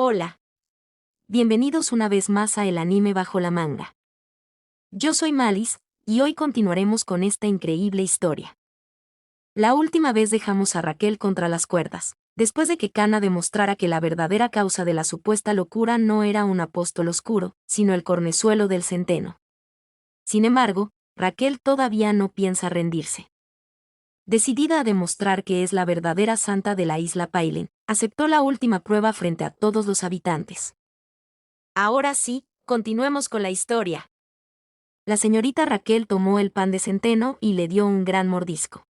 Hola. Bienvenidos una vez más a El Anime Bajo la Manga. Yo soy Malice, y hoy continuaremos con esta increíble historia. La última vez dejamos a Raquel contra las cuerdas, después de que Kana demostrara que la verdadera causa de la supuesta locura no era un apóstol oscuro, sino el cornezuelo del centeno. Sin embargo, Raquel todavía no piensa rendirse. Decidida a demostrar que es la verdadera santa de la isla Pailen, aceptó la última prueba frente a todos los habitantes. Ahora sí, continuemos con la historia. La señorita Raquel tomó el pan de centeno y le dio un gran mordisco.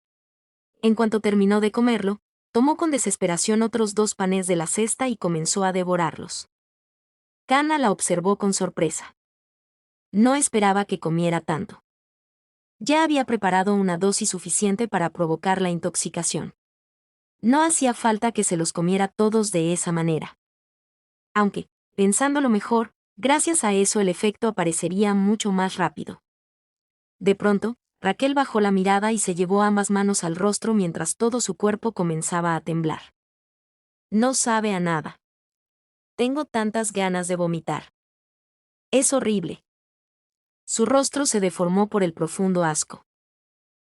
En cuanto terminó de comerlo, tomó con desesperación otros 2 panes de la cesta y comenzó a devorarlos. Kana la observó con sorpresa. No esperaba que comiera tanto. Ya había preparado una dosis suficiente para provocar la intoxicación. No hacía falta que se los comiera todos de esa manera. Aunque, pensándolo mejor, gracias a eso el efecto aparecería mucho más rápido. De pronto, Raquel bajó la mirada y se llevó ambas manos al rostro mientras todo su cuerpo comenzaba a temblar. No sabe a nada. Tengo tantas ganas de vomitar. Es horrible. Su rostro se deformó por el profundo asco.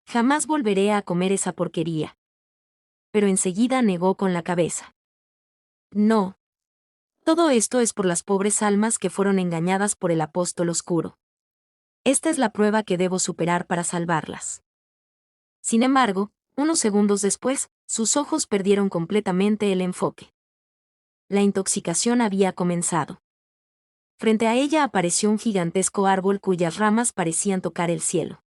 Jamás volveré a comer esa porquería. Pero enseguida negó con la cabeza. No. Todo esto es por las pobres almas que fueron engañadas por el apóstol oscuro. Esta es la prueba que debo superar para salvarlas. Sin embargo, unos segundos después, sus ojos perdieron completamente el enfoque. La intoxicación había comenzado. Frente a ella apareció un gigantesco árbol cuyas ramas parecían tocar el cielo.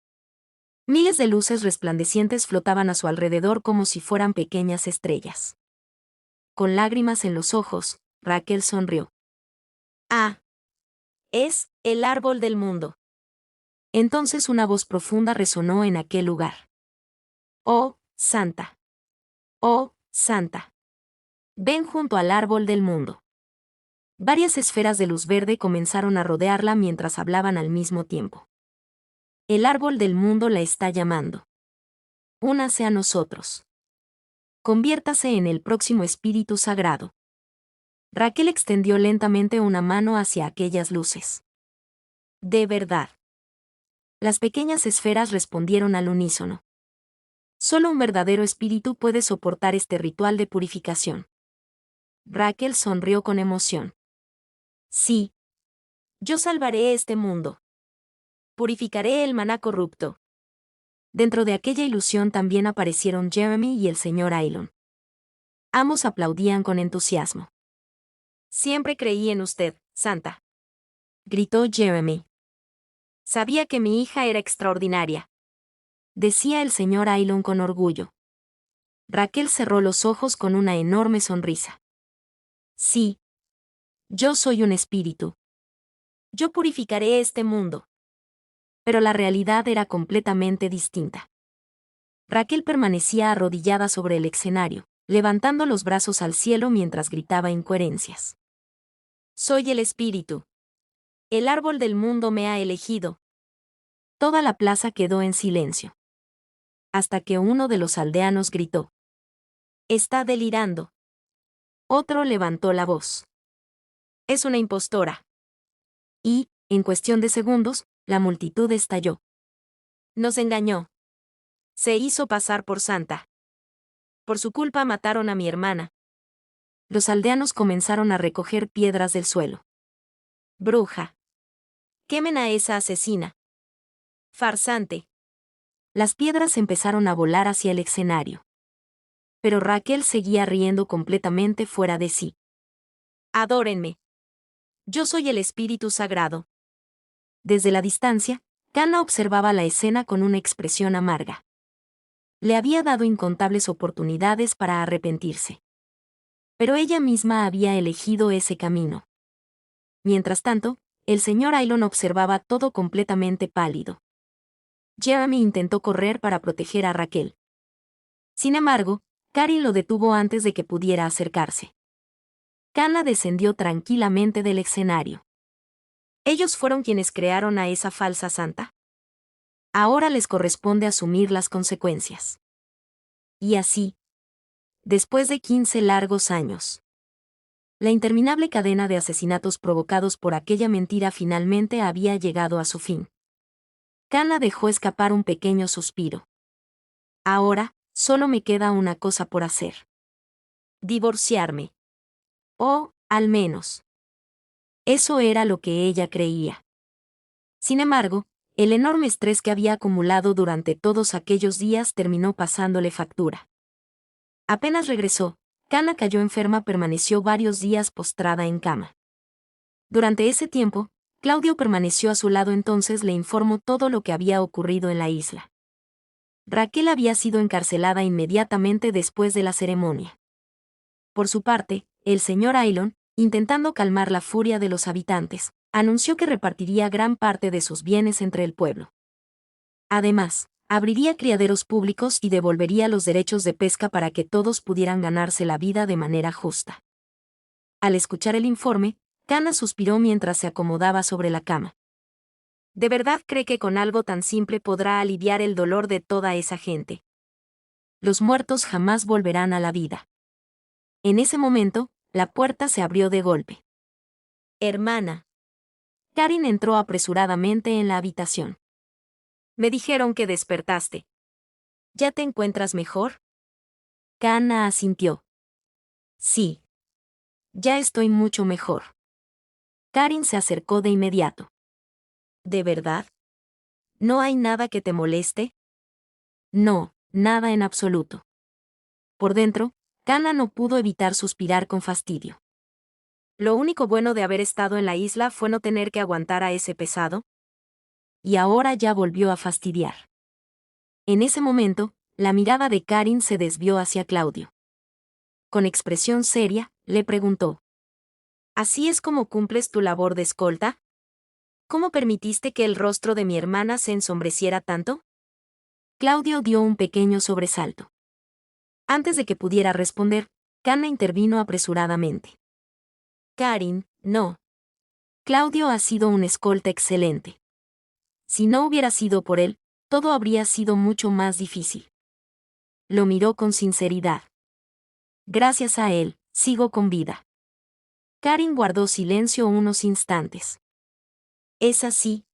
Miles de luces resplandecientes flotaban a su alrededor como si fueran pequeñas estrellas. Con lágrimas en los ojos, Raquel sonrió. Ah. Es el árbol del mundo. Entonces una voz profunda resonó en aquel lugar. Oh, Santa. Oh, Santa. Ven junto al árbol del mundo. Varias esferas de luz verde comenzaron a rodearla mientras hablaban al mismo tiempo. El árbol del mundo la está llamando. Únase a nosotros. Conviértase en el próximo espíritu sagrado. Raquel extendió lentamente una mano hacia aquellas luces. De verdad. Las pequeñas esferas respondieron al unísono. Solo un verdadero espíritu puede soportar este ritual de purificación. Raquel sonrió con emoción. Sí. Yo salvaré este mundo. Purificaré el maná corrupto. Dentro de aquella ilusión también aparecieron Jeremy y el señor Aylon. Ambos aplaudían con entusiasmo. Siempre creí en usted, Santa. Gritó Jeremy. Sabía que mi hija era extraordinaria. Decía el señor Aylon con orgullo. Raquel cerró los ojos con una enorme sonrisa. Sí. Yo soy un espíritu. Yo purificaré este mundo. Pero la realidad era completamente distinta. Raquel permanecía arrodillada sobre el escenario, levantando los brazos al cielo mientras gritaba incoherencias. Soy el espíritu. El árbol del mundo me ha elegido. Toda la plaza quedó en silencio. Hasta que uno de los aldeanos gritó. Está delirando. Otro levantó la voz. Es una impostora. Y, en cuestión de segundos, la multitud estalló. Nos engañó. Se hizo pasar por santa. Por su culpa mataron a mi hermana. Los aldeanos comenzaron a recoger piedras del suelo. Bruja. Quemen a esa asesina. Farsante. Las piedras empezaron a volar hacia el escenario. Pero Raquel seguía riendo completamente fuera de sí. Adórenme. Yo soy el espíritu sagrado. Desde la distancia, Kana observaba la escena con una expresión amarga. Le había dado incontables oportunidades para arrepentirse. Pero ella misma había elegido ese camino. Mientras tanto, el señor Aylon observaba todo completamente pálido. Jeremy intentó correr para proteger a Raquel. Sin embargo, Karin lo detuvo antes de que pudiera acercarse. Kana descendió tranquilamente del escenario. ¿Ellos fueron quienes crearon a esa falsa santa? Ahora les corresponde asumir las consecuencias. Y así, después de 15 largos años, La interminable cadena de asesinatos provocados por aquella mentira finalmente había llegado a su fin. Kana dejó escapar un pequeño suspiro. Ahora, solo me queda una cosa por hacer. Divorciarme. O, al menos. Eso era lo que ella creía. Sin embargo, el enorme estrés que había acumulado durante todos aquellos días terminó pasándole factura. Apenas regresó, Kana cayó enferma, permaneció varios días postrada en cama. Durante ese tiempo, Claudio permaneció a su lado, entonces le informó todo lo que había ocurrido en la isla. Raquel había sido encarcelada inmediatamente después de la ceremonia. Por su parte, el señor Aylon, intentando calmar la furia de los habitantes, anunció que repartiría gran parte de sus bienes entre el pueblo. Además, abriría criaderos públicos y devolvería los derechos de pesca para que todos pudieran ganarse la vida de manera justa. Al escuchar el informe, Kana suspiró mientras se acomodaba sobre la cama. ¿De verdad cree que con algo tan simple podrá aliviar el dolor de toda esa gente? Los muertos jamás volverán a la vida. En ese momento, la puerta se abrió de golpe. Hermana. Karin entró apresuradamente en la habitación. Me dijeron que despertaste. ¿Ya te encuentras mejor? Kana asintió. Sí. Ya estoy mucho mejor. Karin se acercó de inmediato. ¿De verdad? ¿No hay nada que te moleste? No, nada en absoluto. Por dentro, Kana no pudo evitar suspirar con fastidio. Lo único bueno de haber estado en la isla fue no tener que aguantar a ese pesado. Y ahora ya volvió a fastidiar. En ese momento, la mirada de Karin se desvió hacia Claudio. Con expresión seria, le preguntó: ¿Así es como cumples tu labor de escolta? ¿Cómo permitiste que el rostro de mi hermana se ensombreciera tanto? Claudio dio un pequeño sobresalto. Antes de que pudiera responder, Kana intervino apresuradamente. Karin, no. Claudio ha sido un escolta excelente. Si no hubiera sido por él, todo habría sido mucho más difícil. Lo miró con sinceridad. Gracias a él, sigo con vida. Karin guardó silencio unos instantes. ¿Es así?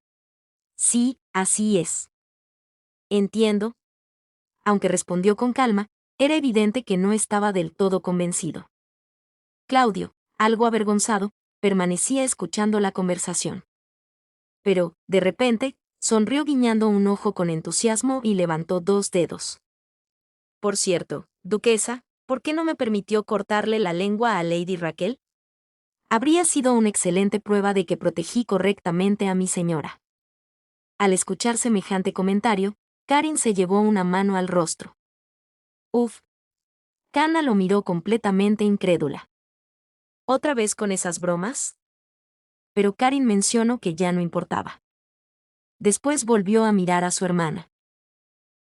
Sí, así es. Entiendo. Aunque respondió con calma, era evidente que no estaba del todo convencido. Claudio, algo avergonzado, permanecía escuchando la conversación. Pero, de repente, sonrió guiñando un ojo con entusiasmo y levantó 2 dedos. Por cierto, duquesa, ¿por qué no me permitió cortarle la lengua a Lady Raquel? Habría sido una excelente prueba de que protegí correctamente a mi señora. Al escuchar semejante comentario, Karin se llevó una mano al rostro. Uf. Kana lo miró completamente incrédula. ¿Otra vez con esas bromas? Pero Karin mencionó que ya no importaba. Después volvió a mirar a su hermana.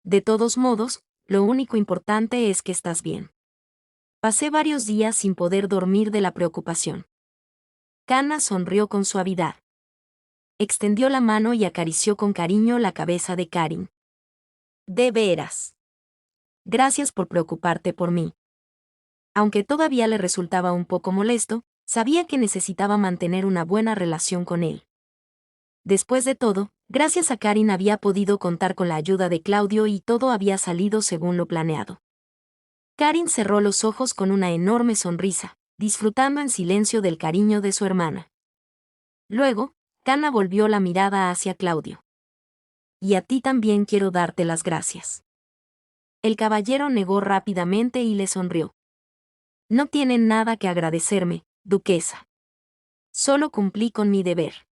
De todos modos, lo único importante es que estás bien. Pasé varios días sin poder dormir de la preocupación. Kana sonrió con suavidad. Extendió la mano y acarició con cariño la cabeza de Karin. De veras. Gracias por preocuparte por mí. Aunque todavía le resultaba un poco molesto, sabía que necesitaba mantener una buena relación con él. Después de todo, gracias a Karin había podido contar con la ayuda de Claudio y todo había salido según lo planeado. Karin cerró los ojos con una enorme sonrisa, disfrutando en silencio del cariño de su hermana. Luego, Kana volvió la mirada hacia Claudio. Y a ti también quiero darte las gracias. El caballero negó rápidamente y le sonrió. No tienen nada que agradecerme, duquesa. Solo cumplí con mi deber.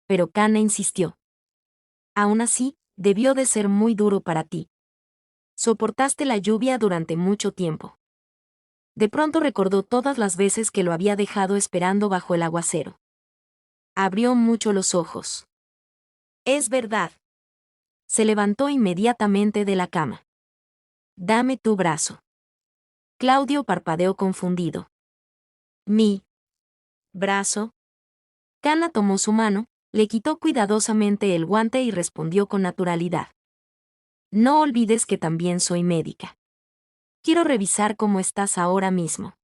Pero Kana insistió. Aún así, debió de ser muy duro para ti. Soportaste la lluvia durante mucho tiempo. De pronto recordó todas las veces que lo había dejado esperando bajo el aguacero. Abrió mucho los ojos. Es verdad. Se levantó inmediatamente de la cama. Dame tu brazo. Claudio parpadeó confundido. ¿Mi brazo? Kana tomó su mano, le quitó cuidadosamente el guante y respondió con naturalidad. No olvides que también soy médica. Quiero revisar cómo estás ahora mismo.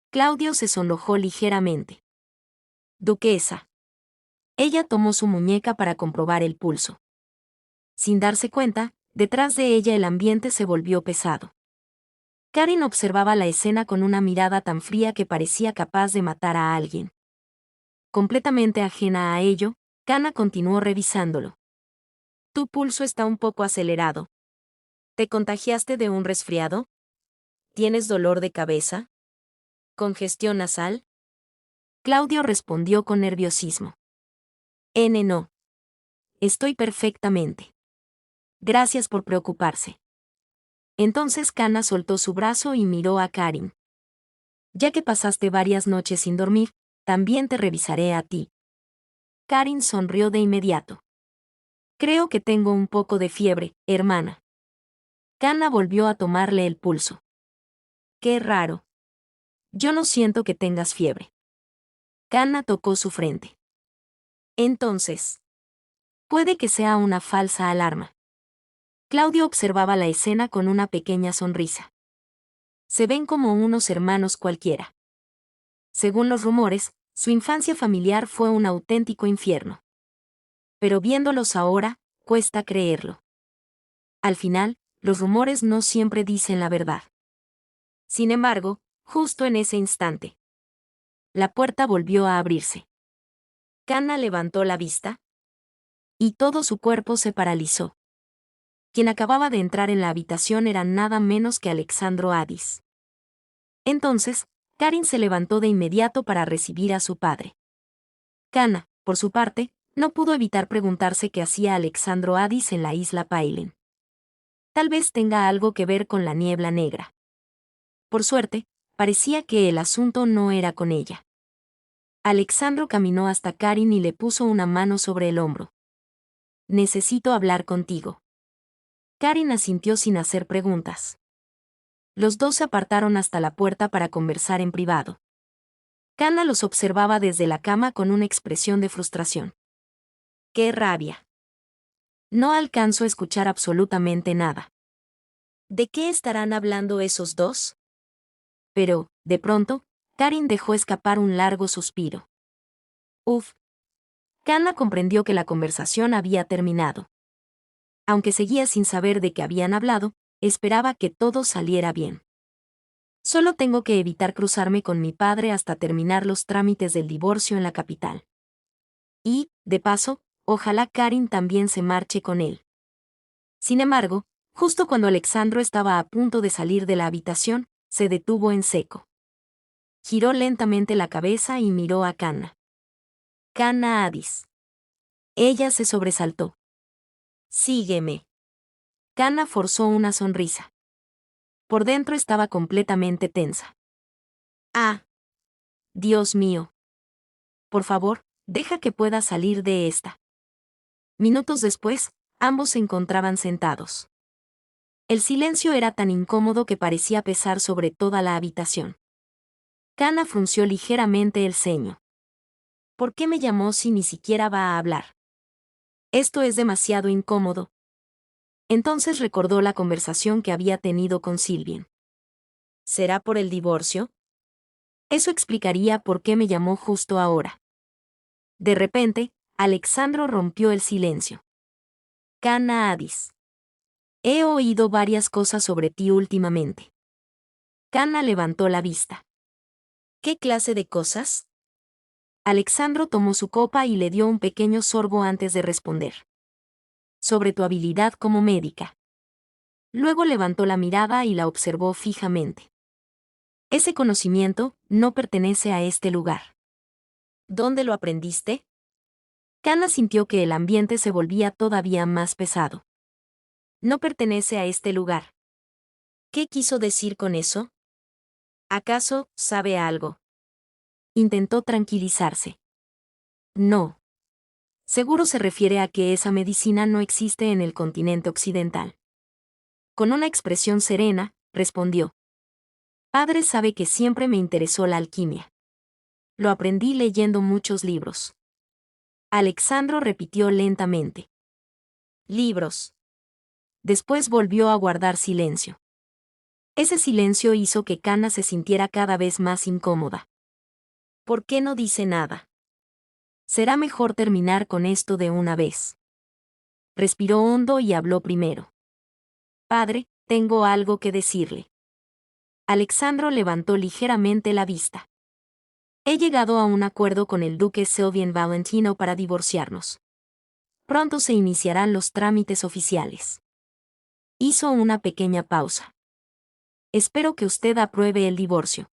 Claudio se sonrojó ligeramente. Duquesa. Ella tomó su muñeca para comprobar el pulso. Sin darse cuenta, detrás de ella el ambiente se volvió pesado. Karin observaba la escena con una mirada tan fría que parecía capaz de matar a alguien. Completamente ajena a ello, Kana continuó revisándolo. Tu pulso está un poco acelerado. ¿Te contagiaste de un resfriado? ¿Tienes dolor de cabeza? ¿Congestión nasal? Claudio respondió con nerviosismo. No. Estoy perfectamente. Gracias por preocuparse. Entonces Kana soltó su brazo y miró a Karin. Ya que pasaste varias noches sin dormir, también te revisaré a ti. Karin sonrió de inmediato. Creo que tengo un poco de fiebre, hermana. Kana volvió a tomarle el pulso. Qué raro. Yo no siento que tengas fiebre. Kana tocó su frente. Entonces, puede que sea una falsa alarma. Claudio observaba la escena con una pequeña sonrisa. Se ven como unos hermanos cualquiera. Según los rumores, su infancia familiar fue un auténtico infierno. Pero viéndolos ahora, cuesta creerlo. Al final, los rumores no siempre dicen la verdad. Sin embargo, justo en ese instante, la puerta volvió a abrirse. Kana levantó la vista y todo su cuerpo se paralizó. Quien acababa de entrar en la habitación era nada menos que Alexandro Addis. Entonces, Karin se levantó de inmediato para recibir a su padre. Kana, por su parte, no pudo evitar preguntarse qué hacía Alexandro Addis en la isla Pailin. Tal vez tenga algo que ver con la niebla negra. Por suerte, parecía que el asunto no era con ella. Alexandro caminó hasta Karin y le puso una mano sobre el hombro. Necesito hablar contigo. Karin asintió sin hacer preguntas. Los dos se apartaron hasta la puerta para conversar en privado. Kana los observaba desde la cama con una expresión de frustración. ¡Qué rabia! No alcanzo a escuchar absolutamente nada. ¿De qué estarán hablando esos dos? Pero, de pronto, Karin dejó escapar un largo suspiro. Uf. Kana comprendió que la conversación había terminado. Aunque seguía sin saber de qué habían hablado, esperaba que todo saliera bien. Solo tengo que evitar cruzarme con mi padre hasta terminar los trámites del divorcio en la capital. Y, de paso, ojalá Karin también se marche con él. Sin embargo, justo cuando Alexandro estaba a punto de salir de la habitación, se detuvo en seco. Giró lentamente la cabeza y miró a Kana. Kana Addis. Ella se sobresaltó. Sígueme. Kana forzó una sonrisa. Por dentro estaba completamente tensa. Ah. Dios mío. Por favor, deja que pueda salir de esta. Minutos después, ambos se encontraban sentados. El silencio era tan incómodo que parecía pesar sobre toda la habitación. Kana frunció ligeramente el ceño. ¿Por qué me llamó si ni siquiera va a hablar? Esto es demasiado incómodo. Entonces recordó la conversación que había tenido con Sylvien. ¿Será por el divorcio? Eso explicaría por qué me llamó justo ahora. De repente, Alexandro rompió el silencio. Kana Addis. He oído varias cosas sobre ti últimamente. Kana levantó la vista. ¿Qué clase de cosas? Alexandro tomó su copa y le dio un pequeño sorbo antes de responder. Sobre tu habilidad como médica. Luego levantó la mirada y la observó fijamente. Ese conocimiento no pertenece a este lugar. ¿Dónde lo aprendiste? Kana sintió que el ambiente se volvía todavía más pesado. No pertenece a este lugar. ¿Qué quiso decir con eso? ¿Acaso sabe algo? Intentó tranquilizarse. No. Seguro se refiere a que esa medicina no existe en el continente occidental. Con una expresión serena, respondió. Padre sabe que siempre me interesó la alquimia. Lo aprendí leyendo muchos libros. Alexandro repitió lentamente. Libros. Después volvió a guardar silencio. Ese silencio hizo que Kana se sintiera cada vez más incómoda. ¿Por qué no dice nada? Será mejor terminar con esto de una vez. Respiró hondo y habló primero. Padre, tengo algo que decirle. Alexandro levantó ligeramente la vista. He llegado a un acuerdo con el duque Sylvian Valentino para divorciarnos. Pronto se iniciarán los trámites oficiales. Hizo una pequeña pausa. Espero que usted apruebe el divorcio.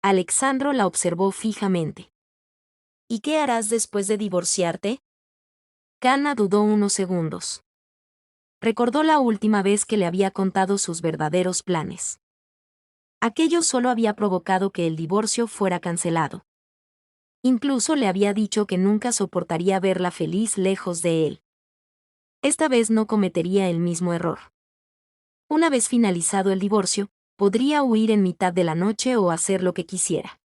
Alexandro la observó fijamente. ¿Y qué harás después de divorciarte? Kana dudó unos segundos. Recordó la última vez que le había contado sus verdaderos planes. Aquello solo había provocado que el divorcio fuera cancelado. Incluso le había dicho que nunca soportaría verla feliz lejos de él. Esta vez no cometería el mismo error. Una vez finalizado el divorcio, podría huir en mitad de la noche o hacer lo que quisiera.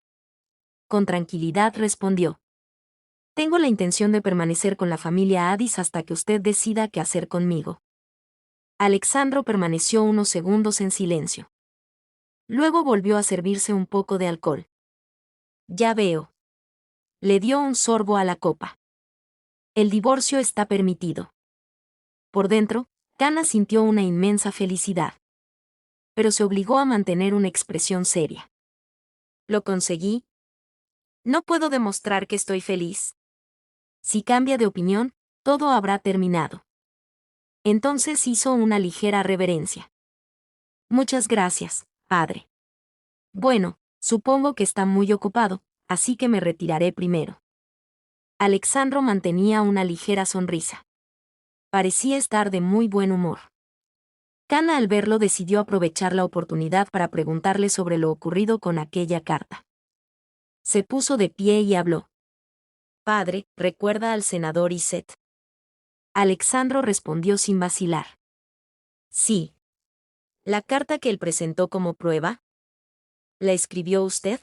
Con tranquilidad respondió. Tengo la intención de permanecer con la familia Addis hasta que usted decida qué hacer conmigo. Alexandro permaneció unos segundos en silencio. Luego volvió a servirse un poco de alcohol. Ya veo. Le dio un sorbo a la copa. El divorcio está permitido. Por dentro, Kana sintió una inmensa felicidad. Pero se obligó a mantener una expresión seria. ¿Lo conseguí? ¿No puedo demostrar que estoy feliz? Si cambia de opinión, todo habrá terminado. Entonces hizo una ligera reverencia. Muchas gracias, padre. Bueno, supongo que está muy ocupado, así que me retiraré primero. Alexandro mantenía una ligera sonrisa. Parecía estar de muy buen humor. Kana al verlo decidió aprovechar la oportunidad para preguntarle sobre lo ocurrido con aquella carta. Se puso de pie y habló. Padre, ¿recuerda al senador Iset? Alexandro respondió sin vacilar. Sí. ¿La carta que él presentó como prueba? ¿La escribió usted?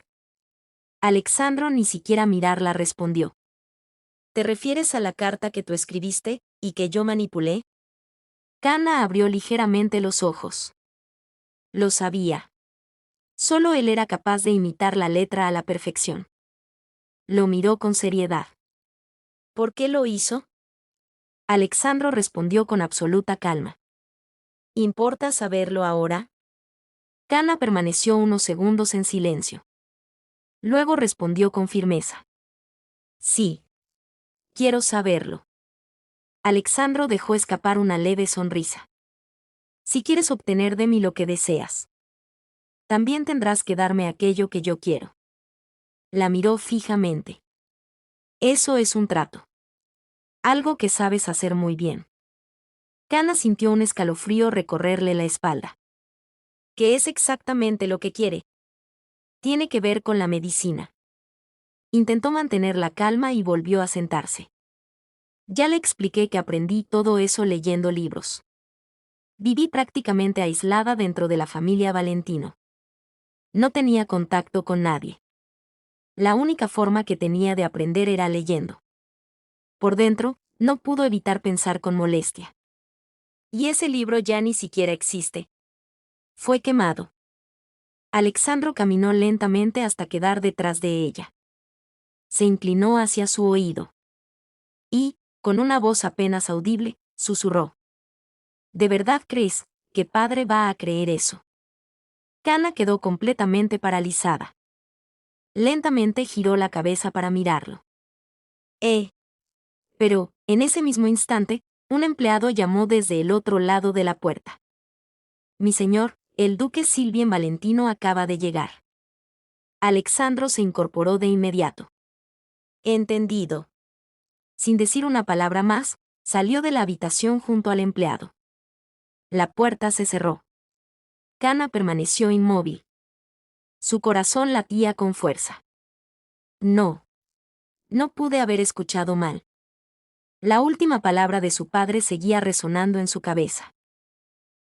Alexandro ni siquiera mirarla respondió. ¿Te refieres a la carta que tú escribiste, y que yo manipulé? Kana abrió ligeramente los ojos. Lo sabía. Solo él era capaz de imitar la letra a la perfección. Lo miró con seriedad. ¿Por qué lo hizo? Alexandro respondió con absoluta calma. ¿Importa saberlo ahora? Kana permaneció unos segundos en silencio. Luego respondió con firmeza. Sí. Quiero saberlo. Alexandro dejó escapar una leve sonrisa. Si quieres obtener de mí lo que deseas, también tendrás que darme aquello que yo quiero. La miró fijamente. Eso es un trato. Algo que sabes hacer muy bien. Kana sintió un escalofrío recorrerle la espalda. ¿Qué es exactamente lo que quiere? Tiene que ver con la medicina. Intentó mantener la calma y volvió a sentarse. Ya le expliqué que aprendí todo eso leyendo libros. Viví prácticamente aislada dentro de la familia Valentino. No tenía contacto con nadie. La única forma que tenía de aprender era leyendo. Por dentro, no pudo evitar pensar con molestia. Y ese libro ya ni siquiera existe. Fue quemado. Alexandro caminó lentamente hasta quedar detrás de ella. Se inclinó hacia su oído. Y, con una voz apenas audible, susurró. ¿De verdad crees que padre va a creer eso? Kana quedó completamente paralizada. Lentamente giró la cabeza para mirarlo. Pero, en ese mismo instante, un empleado llamó desde el otro lado de la puerta. Mi señor, el duque Sylvian Valentino acaba de llegar. Alexandro se incorporó de inmediato. Entendido. Sin decir una palabra más, salió de la habitación junto al empleado. La puerta se cerró. Kana permaneció inmóvil. Su corazón latía con fuerza. No. No pude haber escuchado mal. La última palabra de su padre seguía resonando en su cabeza.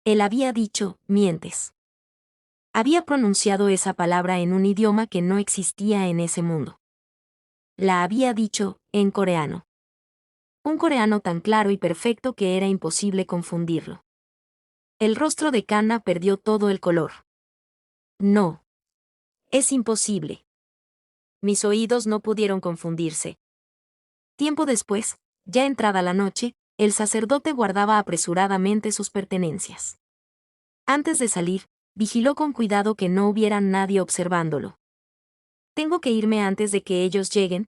Él había dicho, mientes. Había pronunciado esa palabra en un idioma que no existía en ese mundo. La había dicho, en coreano. Un coreano tan claro y perfecto que era imposible confundirlo. El rostro de Kana perdió todo el color. No. Es imposible. Mis oídos no pudieron confundirse. Tiempo después, ya entrada la noche, el sacerdote guardaba apresuradamente sus pertenencias. Antes de salir, vigiló con cuidado que no hubiera nadie observándolo. Tengo que irme antes de que ellos lleguen.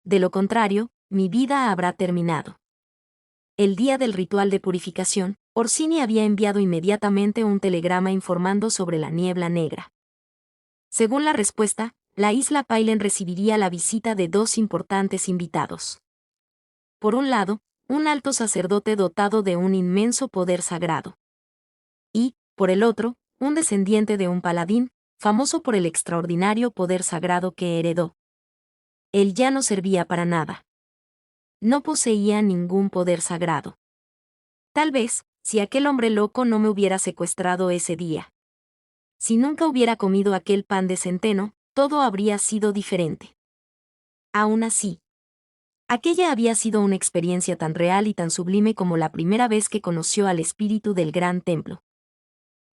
De lo contrario, mi vida habrá terminado. El día del ritual de purificación, Orsini había enviado inmediatamente un telegrama informando sobre la niebla negra. Según la respuesta, la isla Pailen recibiría la visita de dos importantes invitados. Por un lado, un alto sacerdote dotado de un inmenso poder sagrado. Y, por el otro, un descendiente de un paladín, famoso por el extraordinario poder sagrado que heredó. Él ya no servía para nada. No poseía ningún poder sagrado. Tal vez, si aquel hombre loco no me hubiera secuestrado ese día. Si nunca hubiera comido aquel pan de centeno, todo habría sido diferente. Aún así, aquella había sido una experiencia tan real y tan sublime como la primera vez que conoció al espíritu del gran templo.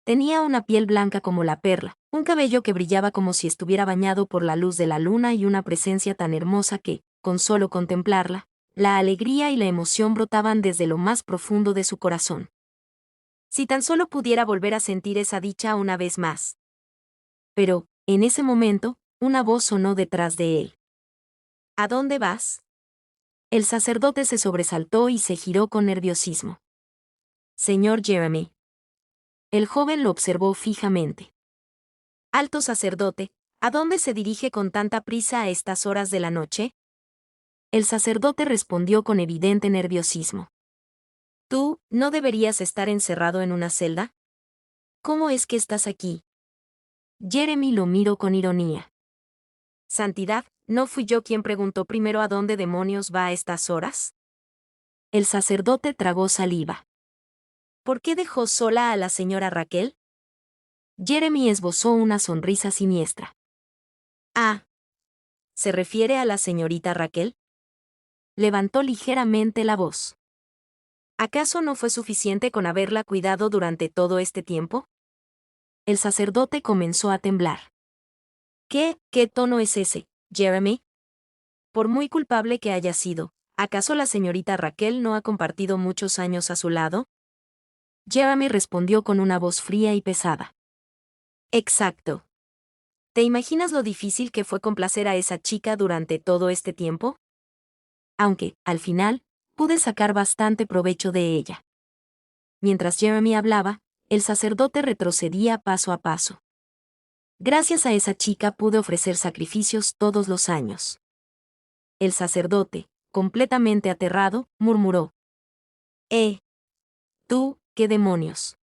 Tenía una piel blanca como la perla, un cabello que brillaba como si estuviera bañado por la luz de la luna y una presencia tan hermosa que, con solo contemplarla, la alegría y la emoción brotaban desde lo más profundo de su corazón. Si tan solo pudiera volver a sentir esa dicha una vez más. Pero, en ese momento, una voz sonó detrás de él. ¿A dónde vas? El sacerdote se sobresaltó y se giró con nerviosismo. Señor Jeremy. El joven lo observó fijamente. Alto sacerdote, ¿a dónde se dirige con tanta prisa a estas horas de la noche? El sacerdote respondió con evidente nerviosismo. ¿Tú, no deberías estar encerrado en una celda? ¿Cómo es que estás aquí? Jeremy lo miró con ironía. Santidad, ¿no fui yo quien preguntó primero a dónde demonios va a estas horas? El sacerdote tragó saliva. ¿Por qué dejó sola a la señora Raquel? Jeremy esbozó una sonrisa siniestra. Ah. ¿Se refiere a la señorita Raquel? Levantó ligeramente la voz. ¿Acaso no fue suficiente con haberla cuidado durante todo este tiempo? El sacerdote comenzó a temblar. ¿Qué tono es ese, Jeremy? Por muy culpable que haya sido, ¿acaso la señorita Raquel no ha compartido muchos años a su lado? Jeremy respondió con una voz fría y pesada. Exacto. ¿Te imaginas lo difícil que fue complacer a esa chica durante todo este tiempo? Aunque, al final, pude sacar bastante provecho de ella. Mientras Jeremy hablaba, el sacerdote retrocedía paso a paso. Gracias a esa chica pude ofrecer sacrificios todos los años. El sacerdote, completamente aterrado, murmuró. ¿Tú, qué demonios?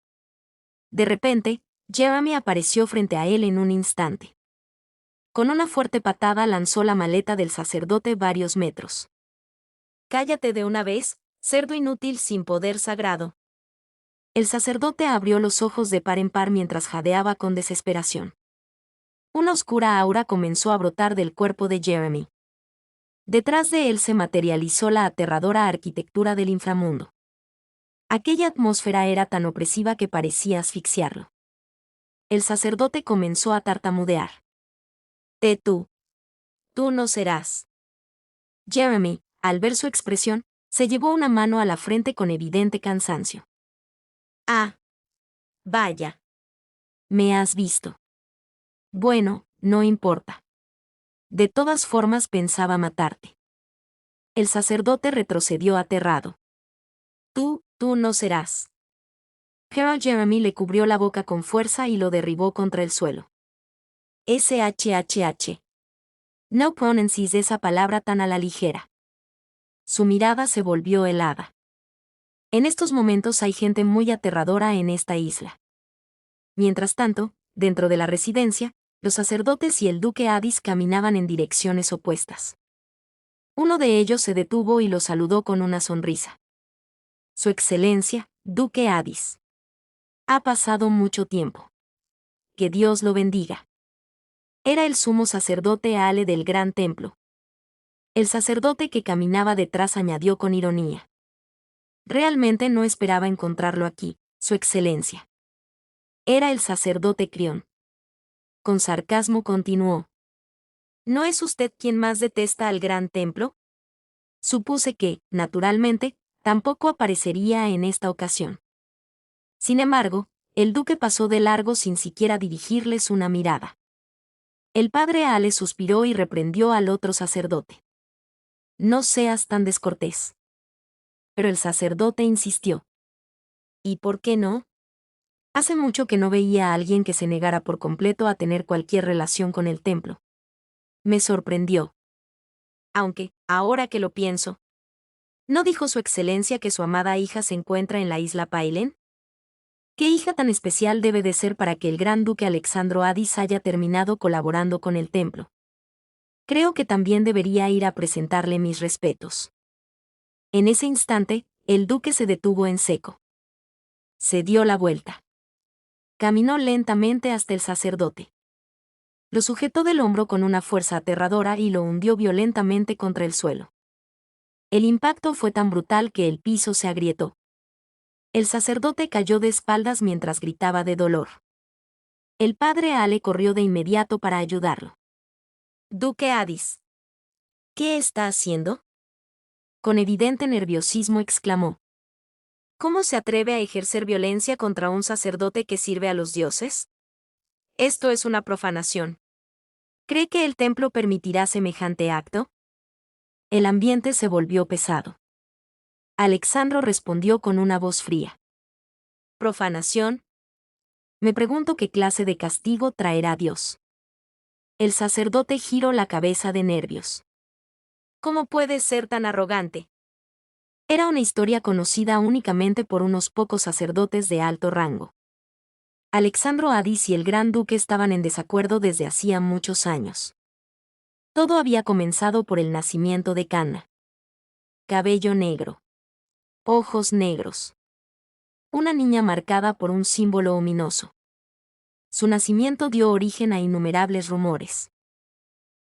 De repente, Jeremy apareció frente a él en un instante. Con una fuerte patada lanzó la maleta del sacerdote varios metros. Cállate de una vez, cerdo inútil sin poder sagrado. El sacerdote abrió los ojos de par en par mientras jadeaba con desesperación. Una oscura aura comenzó a brotar del cuerpo de Jeremy. Detrás de él se materializó la aterradora arquitectura del inframundo. Aquella atmósfera era tan opresiva que parecía asfixiarlo. El sacerdote comenzó a tartamudear. Tú no serás. Jeremy, al ver su expresión, se llevó una mano a la frente con evidente cansancio. Ah. Vaya. Me has visto. Bueno, no importa. De todas formas pensaba matarte. El sacerdote retrocedió aterrado. Tú no serás. Pero Jeremy le cubrió la boca con fuerza y lo derribó contra el suelo. SHHH. No pronuncies esa palabra tan a la ligera. Su mirada se volvió helada. En estos momentos hay gente muy aterradora en esta isla. Mientras tanto, dentro de la residencia, los sacerdotes y el duque Addis caminaban en direcciones opuestas. Uno de ellos se detuvo y lo saludó con una sonrisa. Su Excelencia, Duque Addis. Ha pasado mucho tiempo. Que Dios lo bendiga. Era el sumo sacerdote Ale del gran templo. El sacerdote que caminaba detrás añadió con ironía. Realmente no esperaba encontrarlo aquí, Su Excelencia. Era el sacerdote Crión. Con sarcasmo continuó. ¿No es usted quien más detesta al gran templo? Supuse que, naturalmente, tampoco aparecería en esta ocasión. Sin embargo, el duque pasó de largo sin siquiera dirigirles una mirada. El padre Ale suspiró y reprendió al otro sacerdote. No seas tan descortés. Pero el sacerdote insistió. ¿Y por qué no? Hace mucho que no veía a alguien que se negara por completo a tener cualquier relación con el templo. Me sorprendió. Aunque, ahora que lo pienso, ¿no dijo su excelencia que su amada hija se encuentra en la isla Pailen? ¿Qué hija tan especial debe de ser para que el gran duque Alexandro Adis haya terminado colaborando con el templo? Creo que también debería ir a presentarle mis respetos. En ese instante, el duque se detuvo en seco. Se dio la vuelta. Caminó lentamente hasta el sacerdote. Lo sujetó del hombro con una fuerza aterradora y lo hundió violentamente contra el suelo. El impacto fue tan brutal que el piso se agrietó. El sacerdote cayó de espaldas mientras gritaba de dolor. El padre Ale corrió de inmediato para ayudarlo. Duque Adis. ¿Qué está haciendo? Con evidente nerviosismo exclamó. ¿Cómo se atreve a ejercer violencia contra un sacerdote que sirve a los dioses? Esto es una profanación. ¿Cree que el templo permitirá semejante acto? El ambiente se volvió pesado. Alexandro respondió con una voz fría. ¿Profanación? Me pregunto qué clase de castigo traerá Dios. El sacerdote giró la cabeza de nervios. ¿Cómo puede ser tan arrogante? Era una historia conocida únicamente por unos pocos sacerdotes de alto rango. Alexandro Adis y el gran duque estaban en desacuerdo desde hacía muchos años. Todo había comenzado por el nacimiento de Cana. Cabello negro. Ojos negros. Una niña marcada por un símbolo ominoso. Su nacimiento dio origen a innumerables rumores.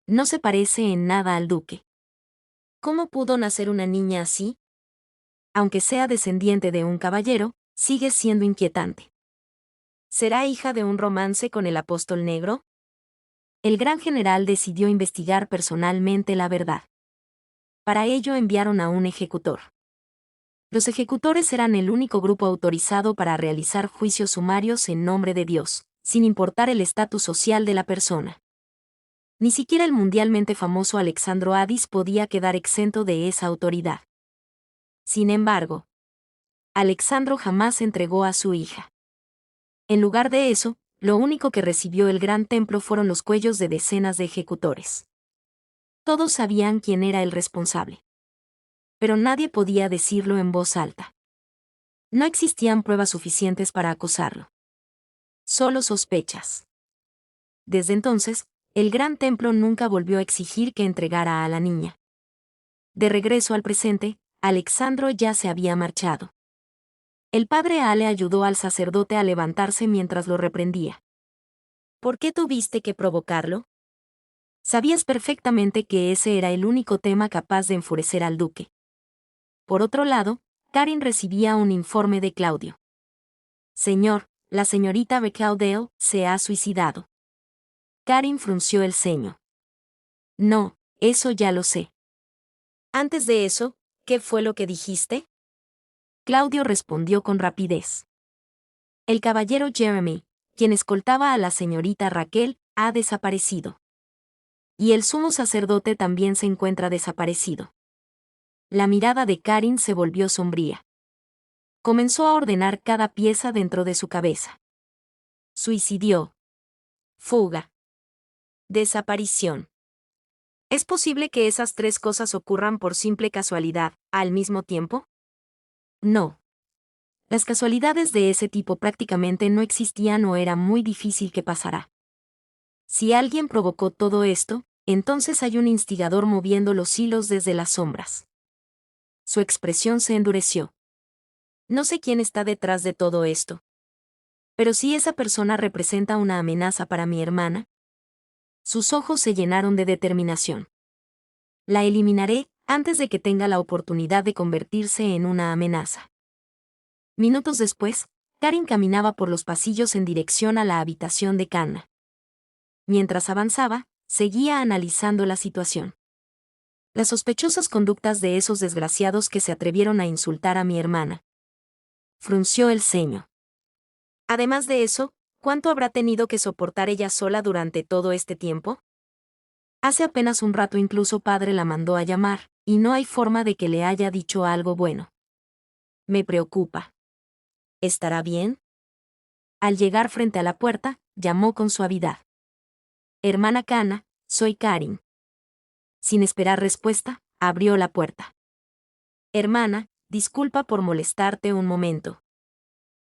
No se parece en nada al duque. ¿Cómo pudo nacer una niña así? Aunque sea descendiente de un caballero, sigue siendo inquietante. ¿Será hija de un romance con el apóstol negro? El gran general decidió investigar personalmente la verdad. Para ello enviaron a un ejecutor. Los ejecutores eran el único grupo autorizado para realizar juicios sumarios en nombre de Dios, sin importar el estatus social de la persona. Ni siquiera el mundialmente famoso Alexandro Adis podía quedar exento de esa autoridad. Sin embargo, Alexandro jamás entregó a su hija. En lugar de eso, lo único que recibió el gran templo fueron los cuellos de decenas de ejecutores. Todos sabían quién era el responsable. Pero nadie podía decirlo en voz alta. No existían pruebas suficientes para acusarlo. Solo sospechas. Desde entonces, el gran templo nunca volvió a exigir que entregara a la niña. De regreso al presente, Alexandro ya se había marchado. El padre Ale ayudó al sacerdote a levantarse mientras lo reprendía. ¿Por qué tuviste que provocarlo? Sabías perfectamente que ese era el único tema capaz de enfurecer al duque. Por otro lado, Karin recibía un informe de Claudio. Señor, la señorita Becaudale se ha suicidado. Karin frunció el ceño. No, eso ya lo sé. Antes de eso, ¿qué fue lo que dijiste? Claudio respondió con rapidez. El caballero Jeremy, quien escoltaba a la señorita Raquel, ha desaparecido. Y el sumo sacerdote también se encuentra desaparecido. La mirada de Karin se volvió sombría. Comenzó a ordenar cada pieza dentro de su cabeza. Suicidio. Fuga. Desaparición. ¿Es posible que esas tres cosas ocurran por simple casualidad, al mismo tiempo? No. Las casualidades de ese tipo prácticamente no existían o era muy difícil que pasara. Si alguien provocó todo esto, entonces hay un instigador moviendo los hilos desde las sombras. Su expresión se endureció. No sé quién está detrás de todo esto. Pero si esa persona representa una amenaza para mi hermana. Sus ojos se llenaron de determinación. La eliminaré antes de que tenga la oportunidad de convertirse en una amenaza. Minutos después, Karin caminaba por los pasillos en dirección a la habitación de Cana. Mientras avanzaba, seguía analizando la situación. Las sospechosas conductas de esos desgraciados que se atrevieron a insultar a mi hermana. Frunció el ceño. Además de eso, ¿cuánto habrá tenido que soportar ella sola durante todo este tiempo? Hace apenas un rato incluso padre la mandó a llamar, y no hay forma de que le haya dicho algo bueno. Me preocupa. ¿Estará bien? Al llegar frente a la puerta, llamó con suavidad. Hermana Kana, soy Karin. Sin esperar respuesta, abrió la puerta. Hermana, disculpa por molestarte un momento.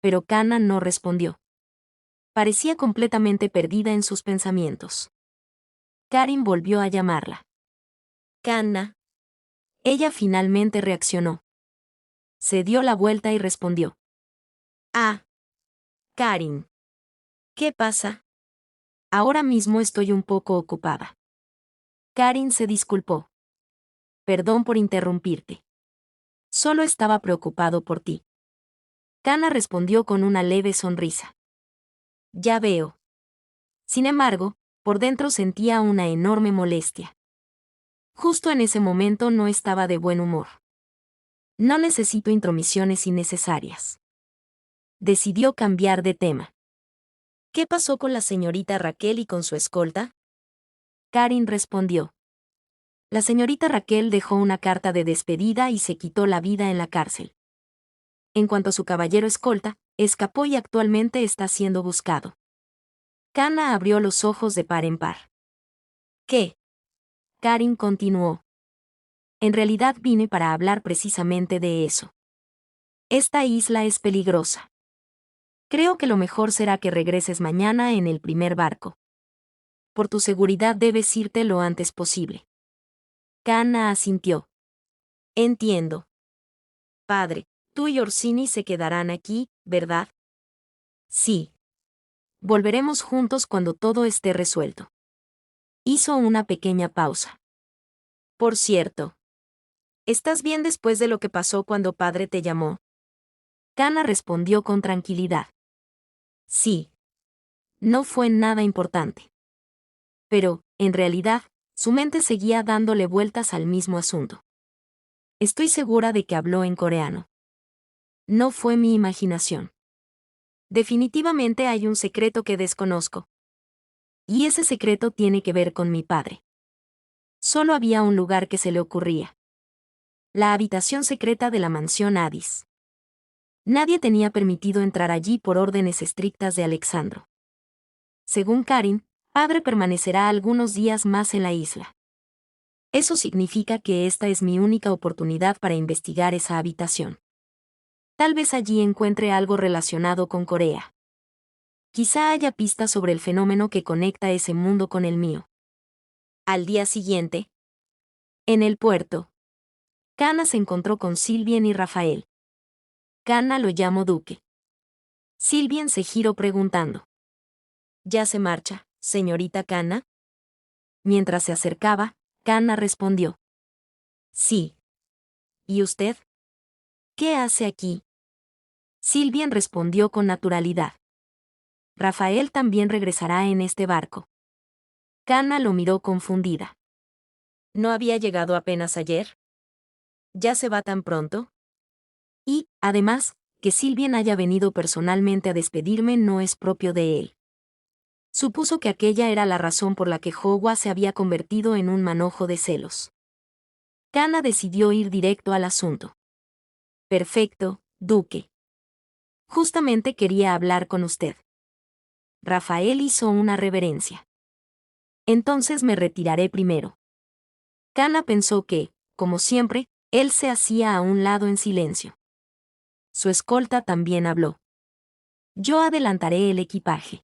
Pero Kana no respondió. Parecía completamente perdida en sus pensamientos. Karin volvió a llamarla. Kana. Ella finalmente reaccionó. Se dio la vuelta y respondió. Ah. Karin. ¿Qué pasa? Ahora mismo estoy un poco ocupada. Karin se disculpó. Perdón por interrumpirte. Solo estaba preocupado por ti. Kana respondió con una leve sonrisa. Ya veo. Sin embargo, por dentro sentía una enorme molestia. Justo en ese momento no estaba de buen humor. No necesito intromisiones innecesarias. Decidió cambiar de tema. ¿Qué pasó con la señorita Raquel y con su escolta? Karin respondió. La señorita Raquel dejó una carta de despedida y se quitó la vida en la cárcel. En cuanto a su caballero escolta, escapó y actualmente está siendo buscado. Kana abrió los ojos de par en par. ¿Qué? Karin continuó. En realidad vine para hablar precisamente de eso. Esta isla es peligrosa. Creo que lo mejor será que regreses mañana en el primer barco. Por tu seguridad debes irte lo antes posible. Kana asintió. Entiendo. Padre, tú y Orsini se quedarán aquí, ¿verdad? Sí. Volveremos juntos cuando todo esté resuelto. Hizo una pequeña pausa. Por cierto. ¿Estás bien después de lo que pasó cuando padre te llamó? Kana respondió con tranquilidad. Sí. No fue nada importante. Pero, en realidad, su mente seguía dándole vueltas al mismo asunto. Estoy segura de que habló en coreano. No fue mi imaginación. Definitivamente hay un secreto que desconozco. Y ese secreto tiene que ver con mi padre. Solo había un lugar que se le ocurría. La habitación secreta de la mansión Addis. Nadie tenía permitido entrar allí por órdenes estrictas de Alexandro. Según Karin, padre permanecerá algunos días más en la isla. Eso significa que esta es mi única oportunidad para investigar esa habitación. Tal vez allí encuentre algo relacionado con Corea. Quizá haya pistas sobre el fenómeno que conecta ese mundo con el mío. Al día siguiente, en el puerto, Kana se encontró con Sylvien y Rafael. Kana lo llamó Duque. Sylvien se giró preguntando. ¿Ya se marcha, señorita Kana? Mientras se acercaba, Kana respondió. Sí. ¿Y usted? ¿Qué hace aquí? Sylvien respondió con naturalidad. Rafael también regresará en este barco. Kana lo miró confundida. ¿No había llegado apenas ayer? ¿Ya se va tan pronto? Y, además, que Sylvien haya venido personalmente a despedirme no es propio de él. Supuso que aquella era la razón por la que Hogwa se había convertido en un manojo de celos. Kana decidió ir directo al asunto. Perfecto, Duque. Justamente quería hablar con usted. Rafael hizo una reverencia. Entonces me retiraré primero. Kana pensó que, como siempre, él se hacía a un lado en silencio. Su escolta también habló. Yo adelantaré el equipaje.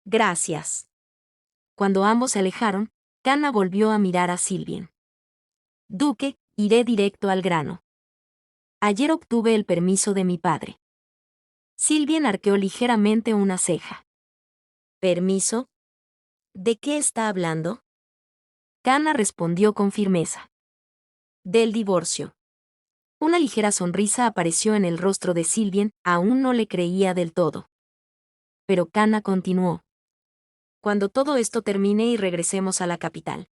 Gracias. Cuando ambos se alejaron, Kana volvió a mirar a Sylvien. Duque, iré directo al grano. Ayer obtuve el permiso de mi padre. Sylvien arqueó ligeramente una ceja. ¿Permiso? ¿De qué está hablando? Kana respondió con firmeza. Del divorcio. Una ligera sonrisa apareció en el rostro de Sylvien, aún no le creía del todo. Pero Kana continuó. cuando todo esto termine y regresemos a la capital.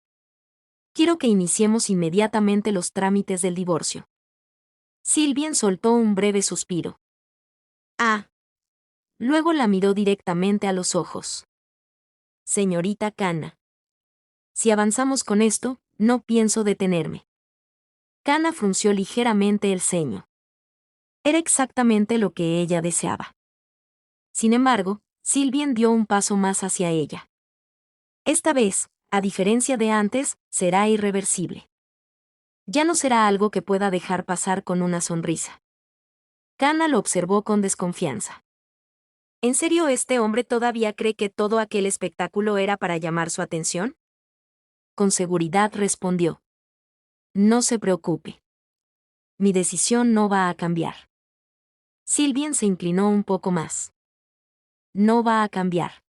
Quiero que iniciemos inmediatamente los trámites del divorcio. Sylvian soltó un breve suspiro. Ah. Luego la miró directamente a los ojos. Señorita Kana. Si avanzamos con esto, no pienso detenerme. Kana frunció ligeramente el ceño. Era exactamente lo que ella deseaba. Sin embargo, Sylvian dio un paso más hacia ella. Esta vez, a diferencia de antes, será irreversible. Ya no será algo que pueda dejar pasar con una sonrisa. Kana lo observó con desconfianza. ¿En serio este hombre todavía cree que todo aquel espectáculo era para llamar su atención? Con seguridad respondió. No se preocupe. Mi decisión no va a cambiar. Sylvian se inclinó un poco más. No va a cambiar.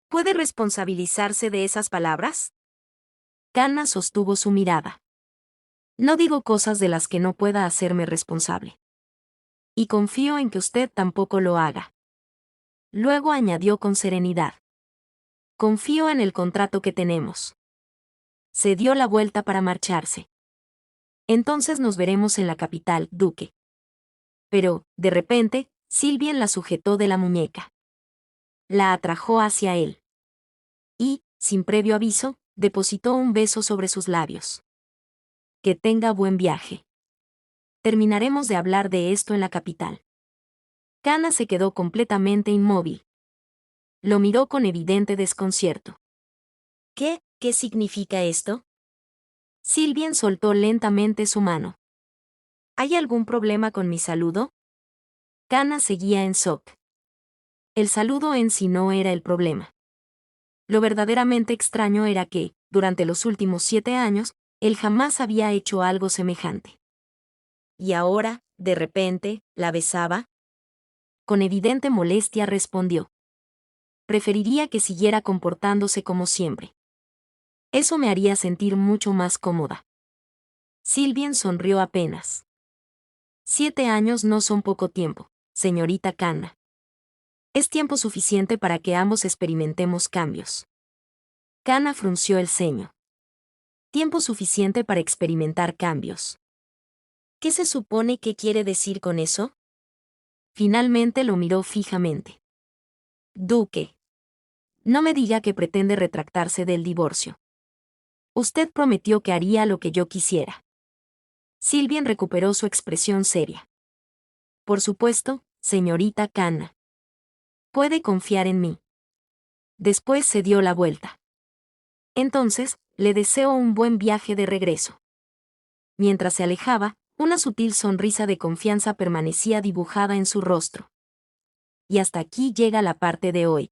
¿Puede responsabilizarse de esas palabras? Kana sostuvo su mirada. No digo cosas de las que no pueda hacerme responsable. Y confío en que usted tampoco lo haga. Luego añadió con serenidad. Confío en el contrato que tenemos. Se dio la vuelta para marcharse. Entonces nos veremos en la capital, Duque. Pero, de repente, Sylvian la sujetó de la muñeca. La atrajo hacia él. Y, sin previo aviso, depositó un beso sobre sus labios. Que tenga buen viaje. Terminaremos de hablar de esto en la capital. Kana se quedó completamente inmóvil. Lo miró con evidente desconcierto. ¿Qué significa esto? Sylvian soltó lentamente su mano. ¿Hay algún problema con mi saludo? Kana seguía en shock. El saludo en sí no era el problema. Lo verdaderamente extraño era que, durante los últimos 7 años, él jamás había hecho algo semejante. Y ahora, de repente, ¿la besaba? Con evidente molestia respondió. Preferiría que siguiera comportándose como siempre. Eso me haría sentir mucho más cómoda. Sylvian sonrió apenas. 7 años no son poco tiempo, señorita Kana. Es tiempo suficiente para que ambos experimentemos cambios. Kana frunció el ceño. Tiempo suficiente para experimentar cambios. ¿Qué se supone que quiere decir con eso? Finalmente lo miró fijamente. Duque. No me diga que pretende retractarse del divorcio. Usted prometió que haría lo que yo quisiera. Sylvian recuperó su expresión seria. Por supuesto, señorita Kana. Puede confiar en mí. Después se dio la vuelta. Entonces, le deseo un buen viaje de regreso. Mientras se alejaba, una sutil sonrisa de confianza permanecía dibujada en su rostro. Y hasta aquí llega la parte de hoy.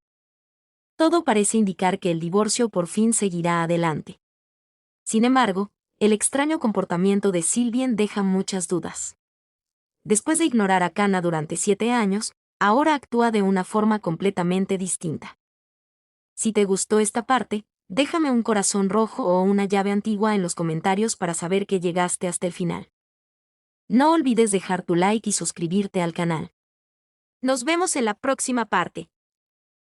Todo parece indicar que el divorcio por fin seguirá adelante. Sin embargo, el extraño comportamiento de Sylvian deja muchas dudas. Después de ignorar a Kana durante 7 años, ahora actúa de una forma completamente distinta. Si te gustó esta parte, déjame un corazón rojo o una llave antigua en los comentarios para saber que llegaste hasta el final. No olvides dejar tu like y suscribirte al canal. Nos vemos en la próxima parte.